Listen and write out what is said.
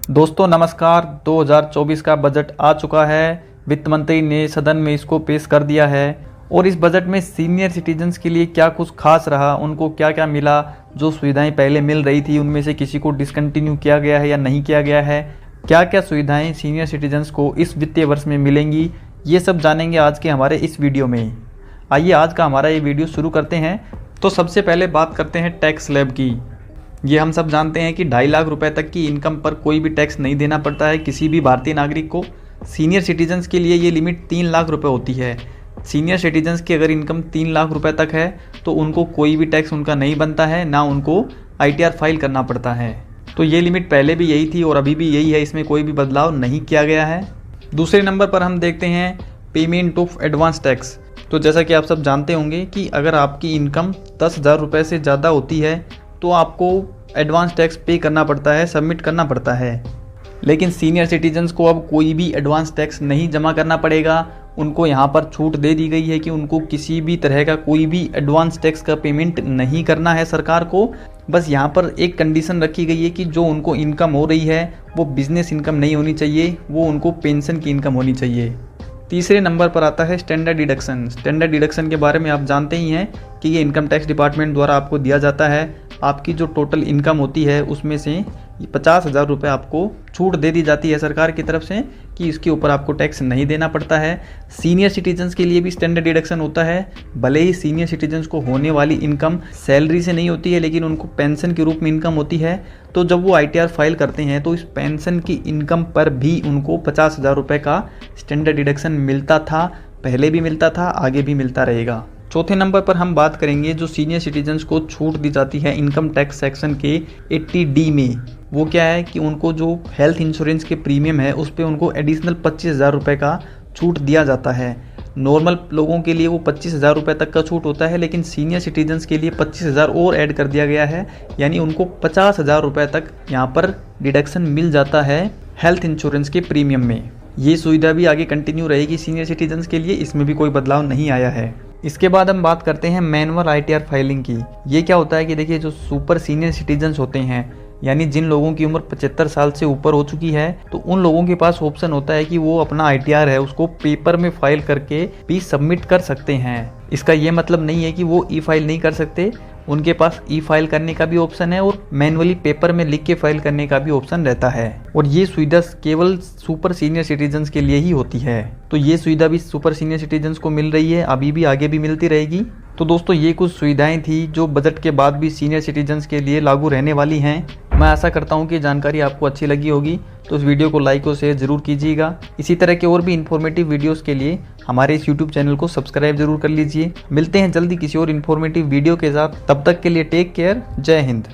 दोस्तों नमस्कार। 2024 का बजट आ चुका है। वित्त मंत्री ने सदन में इसको पेश कर दिया है और इस बजट में सीनियर सिटीजन्स के लिए क्या कुछ खास रहा, उनको क्या क्या मिला, जो सुविधाएं पहले मिल रही थी उनमें से किसी को डिसकंटिन्यू किया गया है या नहीं किया गया है, क्या क्या सुविधाएं सीनियर सिटीजन्स को इस वित्तीय वर्ष में मिलेंगी, ये सब जानेंगे आज के हमारे इस वीडियो में। आइए आज का हमारा ये वीडियो शुरू करते हैं। तो सबसे पहले बात करते हैं टैक्स स्लैब की। ये हम सब जानते हैं कि 2.5 लाख रुपए तक की इनकम पर कोई भी टैक्स नहीं देना पड़ता है किसी भी भारतीय नागरिक को। सीनियर सिटीजन्स के लिए ये लिमिट 3 लाख रुपए होती है। सीनियर सिटीजन्स की अगर इनकम 3 लाख रुपए तक है तो उनको कोई भी टैक्स उनका नहीं बनता है, ना उनको ITR फाइल करना पड़ता है। तो ये लिमिट पहले भी यही थी और अभी भी यही है, इसमें कोई भी बदलाव नहीं किया गया है। दूसरे नंबर पर हम देखते हैं पेमेंट ऑफ एडवांस टैक्स। तो जैसा कि आप सब जानते होंगे कि अगर आपकी इनकम 10,000 रुपये से ज़्यादा होती है तो आपको एडवांस टैक्स पे करना पड़ता है, सबमिट करना पड़ता है। लेकिन सीनियर सिटीजन्स को अब कोई भी एडवांस टैक्स नहीं जमा करना पड़ेगा। उनको यहाँ पर छूट दे दी गई है कि उनको किसी भी तरह का कोई भी एडवांस टैक्स का पेमेंट नहीं करना है सरकार को। बस यहाँ पर एक कंडीशन रखी गई है कि जो उनको इनकम हो रही है वो बिजनेस इनकम नहीं होनी चाहिए, वो उनको पेंशन की इनकम होनी चाहिए। तीसरे नंबर पर आता है स्टैंडर्ड डिडक्शन। स्टैंडर्ड डिडक्शन के बारे में आप जानते ही हैं कि ये इनकम टैक्स डिपार्टमेंट द्वारा आपको दिया जाता है। आपकी जो टोटल इनकम होती है उसमें से 50,000 रुपये आपको छूट दे दी जाती है सरकार की तरफ से कि इसके ऊपर आपको टैक्स नहीं देना पड़ता है। सीनियर सिटीजन्स के लिए भी स्टैंडर्ड डिडक्शन होता है। भले ही सीनियर सिटीजन्स को होने वाली इनकम सैलरी से नहीं होती है लेकिन उनको पेंशन के रूप में इनकम होती है। तो जब वो ITR फाइल करते हैं तो इस पेंशन की इनकम पर भी उनको 50,000 रुपये का स्टैंडर्ड डिडक्शन मिलता था, पहले भी मिलता था, आगे भी मिलता रहेगा। चौथे नंबर पर हम बात करेंगे जो सीनियर सिटीजन्स को छूट दी जाती है इनकम टैक्स सेक्शन के 80D में। वो क्या है कि उनको जो हेल्थ इंश्योरेंस के प्रीमियम है उस पर उनको एडिशनल 25,000 रुपये का छूट दिया जाता है। नॉर्मल लोगों के लिए वो 25,000 रुपये तक का छूट होता है, लेकिन सीनियर सिटीजन्स के लिए 25,000 और ऐड कर दिया गया है, यानी उनको 50,000 रुपये तक यहाँ पर डिडक्शन मिल जाता है हेल्थ इंश्योरेंस के प्रीमियम में। ये सुविधा भी आगे कंटिन्यू रहेगी सीनियर सिटीजन्स के लिए, इसमें भी कोई बदलाव नहीं आया है। इसके बाद हम बात करते हैं मैनुअल ITR फाइलिंग की। ये क्या होता है कि देखिए जो सुपर सीनियर सिटीजन्स होते हैं, यानी जिन लोगों की उम्र 75 साल से ऊपर हो चुकी है, तो उन लोगों के पास ऑप्शन होता है कि वो अपना ITR है उसको पेपर में फाइल करके भी सबमिट कर सकते हैं। इसका ये मतलब नहीं है कि वो E-फाइल नहीं कर सकते, उनके पास E-फाइल करने का भी ऑप्शन है और मैनुअली पेपर में लिख के फाइल करने का भी ऑप्शन रहता है। और ये सुविधा केवल सुपर सीनियर सिटीजन्स के लिए ही होती है। तो ये सुविधा भी सुपर सीनियर सिटीजन्स को मिल रही है, अभी भी आगे भी मिलती रहेगी। तो दोस्तों ये कुछ सुविधाएं थी जो बजट के बाद भी सीनियर सिटीजन्स के लिए लागू रहने वाली हैं। मैं आशा करता हूं कि जानकारी आपको अच्छी लगी होगी, तो इस वीडियो को लाइक और शेयर जरूर कीजिएगा। इसी तरह के और भी इन्फॉर्मेटिव वीडियोस के लिए हमारे इस YouTube चैनल को सब्सक्राइब जरूर कर लीजिए। मिलते हैं जल्दी किसी और इन्फॉर्मेटिव वीडियो के साथ, तब तक के लिए टेक केयर, जय हिंद।